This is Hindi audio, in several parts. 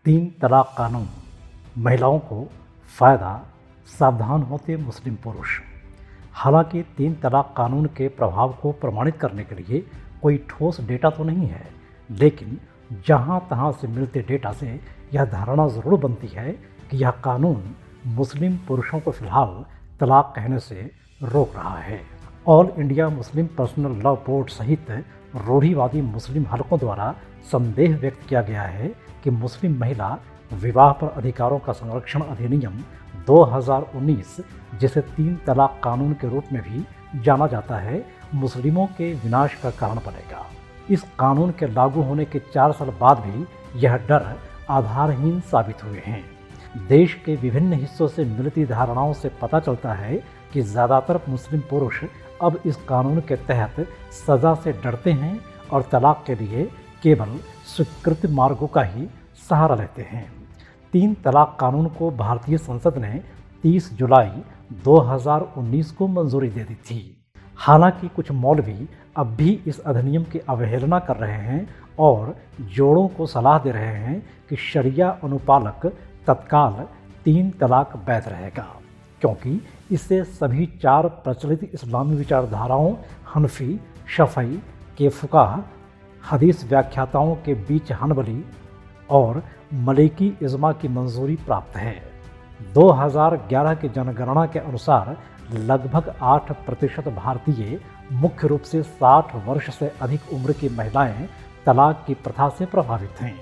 तीन तलाक कानून, महिलाओं को फ़ायदा, सावधान होते मुस्लिम पुरुष। हालांकि तीन तलाक कानून के प्रभाव को प्रमाणित करने के लिए कोई ठोस डेटा तो नहीं है, लेकिन जहां तहां से मिलते डेटा से यह धारणा ज़रूर बनती है कि यह कानून मुस्लिम पुरुषों को फ़िलहाल तलाक कहने से रोक रहा है। All India Muslim personal law board सहित रूढ़िवादी मुस्लिम हलकों द्वारा संदेह व्यक्त किया गया है कि मुस्लिम महिला विवाह पर अधिकारों का संरक्षण अधिनियम 2019, जिसे तीन तलाक कानून के रूप में भी जाना जाता है, मुस्लिमों के विनाश का कारण बनेगा। इस कानून के लागू होने के 4 साल बाद भी यह डर आधारहीन साबित हुए हैं। देश के विभिन्न हिस्सों से मिलती धारणाओं से पता चलता है कि ज़्यादातर मुस्लिम पुरुष अब इस कानून के तहत सज़ा से डरते हैं और तलाक के लिए केवल स्वीकृत मार्गों का ही सहारा लेते हैं। तीन तलाक कानून को भारतीय संसद ने 30 जुलाई 2019 को मंजूरी दे दी थी। हालांकि कुछ मौलवी अब भी इस अधिनियम की अवहेलना कर रहे हैं और जोड़ों को सलाह दे रहे हैं कि शरिया अनुपालक तत्काल तीन तलाक वैध रहेगा, क्योंकि इससे सभी 4 प्रचलित इस्लामी विचारधाराओं हनफी, शफ़ई के फुकाह, हदीस व्याख्याताओं के बीच हनबली और मलिकी इज़्मा की मंजूरी प्राप्त है। 2011 की जनगणना के अनुसार लगभग 8% भारतीय, मुख्य रूप से 60 वर्ष से अधिक उम्र की महिलाएं तलाक की प्रथा से प्रभावित हैं।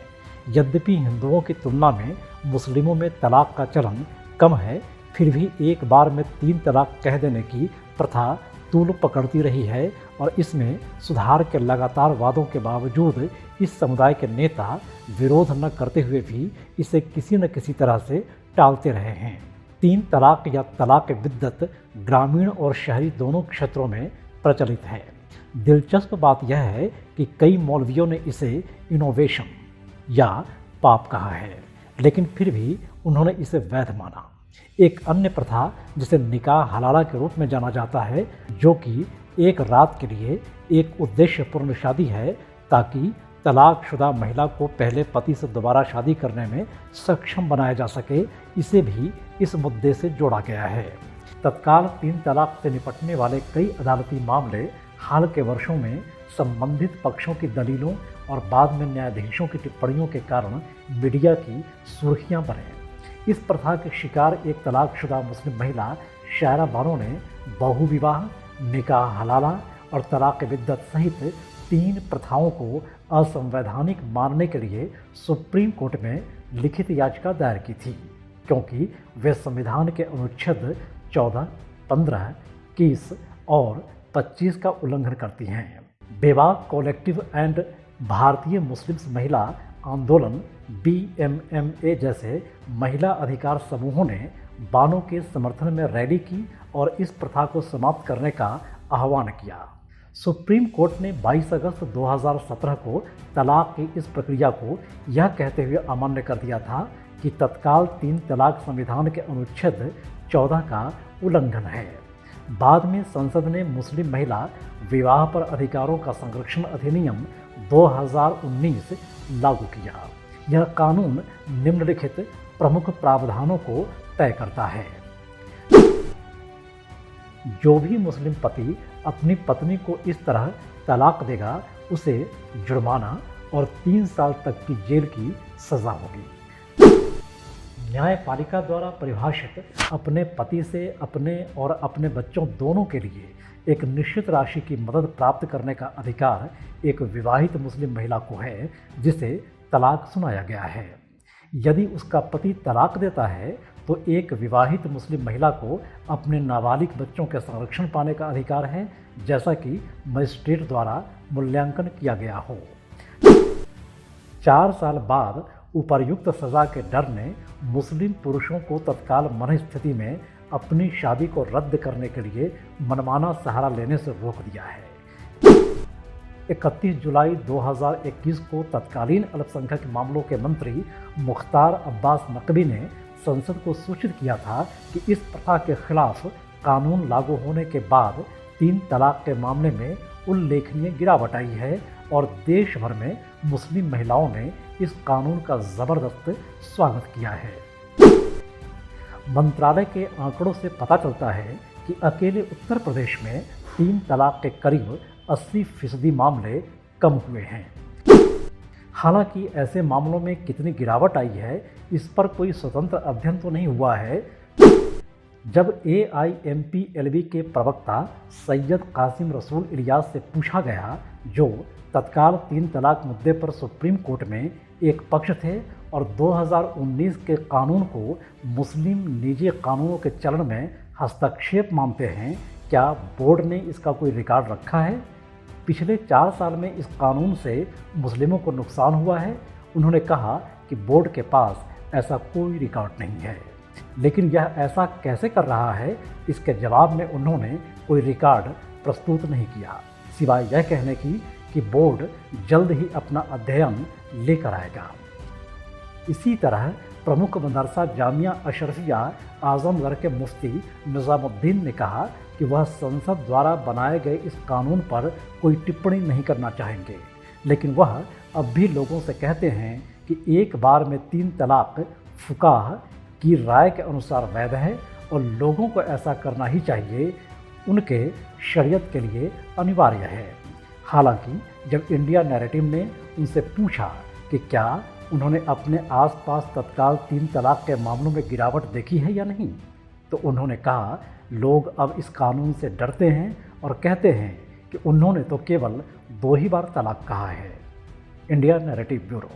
यद्यपि हिंदुओं की तुलना में मुस्लिमों में तलाक का चलन कम है, फिर भी एक बार में 3 तलाक कह देने की प्रथा तूल पकड़ती रही है और इसमें सुधार के लगातार वादों के बावजूद इस समुदाय के नेता विरोध न करते हुए भी इसे किसी न किसी तरह से टालते रहे हैं। 3 तलाक या तलाक बिद्दत ग्रामीण और शहरी दोनों क्षेत्रों में प्रचलित है। दिलचस्प बात यह है कि कई मौलवियों ने इसे इनोवेशन या पाप कहा है, लेकिन फिर भी उन्होंने इसे वैध माना। एक अन्य प्रथा जिसे निकाह हलाला के रूप में जाना जाता है, जो कि एक रात के लिए एक उद्देश्यपूर्ण शादी है ताकि तलाकशुदा महिला को पहले पति से दोबारा शादी करने में सक्षम बनाया जा सके, इसे भी इस मुद्दे से जोड़ा गया है। तत्काल 3 तलाक से निपटने वाले कई अदालती मामले हाल के वर्षों में संबंधित पक्षों की दलीलों और बाद में न्यायाधीशों की टिप्पणियों के कारण मीडिया की सुर्खियां बने। इस प्रथा के शिकार एक तलाकशुदा मुस्लिम महिला शायरा बानो ने बहु विवाह, निकाह हलाला और तलाक बिद्दत सहित 3 प्रथाओं को असंवैधानिक मानने के लिए सुप्रीम कोर्ट में लिखित याचिका दायर की थी, क्योंकि वे संविधान के अनुच्छेद 14, 15, 21 और 25 का उल्लंघन करती हैं। बेवा कलेक्टिव एंड भारतीय मुस्लिम महिला आंदोलन BMMA जैसे महिला अधिकार समूहों ने बानो के समर्थन में रैली की और इस प्रथा को समाप्त करने का आह्वान किया। सुप्रीम कोर्ट ने 22 अगस्त 2017 को तलाक की इस प्रक्रिया को यह कहते हुए अमान्य कर दिया था कि तत्काल 3 तलाक संविधान के अनुच्छेद 14 का उल्लंघन है। बाद में संसद ने मुस्लिम महिला विवाह पर अधिकारों का संरक्षण अधिनियम 2019 लागू किया। यह कानून निम्नलिखित प्रमुख प्रावधानों को तय करता है। जो भी मुस्लिम पति अपनी पत्नी को इस तरह तलाक देगा, उसे जुर्माना और 3 साल तक की जेल की सजा होगी। न्यायपालिका द्वारा परिभाषित अपने पति से अपने और अपने बच्चों दोनों के लिए एक निश्चित राशि की मदद प्राप्त करने का अधिकार एक विवाहित मुस्लिम महिला को है, जिसे तलाक सुनाया गया है। यदि उसका पति तलाक देता है तो एक विवाहित मुस्लिम महिला को अपने नाबालिग बच्चों के संरक्षण पाने का अधिकार है, जैसा कि मजिस्ट्रेट द्वारा मूल्यांकन किया गया हो। 4 साल बाद उपर्युक्त सजा के डर ने मुस्लिम पुरुषों को तत्काल मनस्थिति में अपनी शादी को रद्द करने के लिए मनमाना सहारा लेने से रोक दिया है। 31 जुलाई 2021 को तत्कालीन अल्पसंख्यक मामलों के मंत्री मुख्तार अब्बास नकवी ने संसद को सूचित किया था कि इस प्रथा के खिलाफ कानून लागू होने के बाद 3 तलाक के मामले में उल्लेखनीय गिरावट आई है और देश भर में मुस्लिम महिलाओं ने इस कानून का ज़बरदस्त स्वागत किया है। मंत्रालय के आंकड़ों से पता चलता है कि अकेले उत्तर प्रदेश में 3 तलाक के करीब 80% मामले कम हुए हैं। हालांकि ऐसे मामलों में कितनी गिरावट आई है, इस पर कोई स्वतंत्र अध्ययन तो नहीं हुआ है। जब AIMPLB के प्रवक्ता सैयद कासिम रसूल इलियास से पूछा गया, जो तत्काल 3 तलाक मुद्दे पर सुप्रीम कोर्ट में एक पक्ष थे और 2019 के कानून को मुस्लिम निजी कानूनों के चलन में हस्तक्षेप मानते हैं, क्या बोर्ड ने इसका कोई रिकॉर्ड रखा है? पिछले 4 साल में इस कानून से मुस्लिमों को नुकसान हुआ है? उन्होंने कहा कि बोर्ड के पास ऐसा कोई रिकॉर्ड नहीं है। लेकिन यह ऐसा कैसे कर रहा है, इसके जवाब में उन्होंने कोई रिकॉर्ड प्रस्तुत नहीं किया, सिवाय यह कहने की कि बोर्ड जल्द ही अपना अध्ययन लेकर आएगा। इसी तरह प्रमुख मदरसा जामिया अशरफिया आजमगढ़ के मुफ्ती निज़ामुद्दीन ने कहा कि वह संसद द्वारा बनाए गए इस कानून पर कोई टिप्पणी नहीं करना चाहेंगे, लेकिन वह अब भी लोगों से कहते हैं कि एक बार में 3 तलाक फुकाह की राय के अनुसार वैध है और लोगों को ऐसा करना ही चाहिए, उनके शरीयत के लिए अनिवार्य है। हालांकि जब इंडिया नैरेटिव ने उनसे पूछा कि क्या उन्होंने अपने आसपास तत्काल 3 तलाक के मामलों में गिरावट देखी है या नहीं, तो उन्होंने कहा लोग अब इस कानून से डरते हैं और कहते हैं कि उन्होंने तो केवल 2 ही बार तलाक कहा है। India narrative bureau.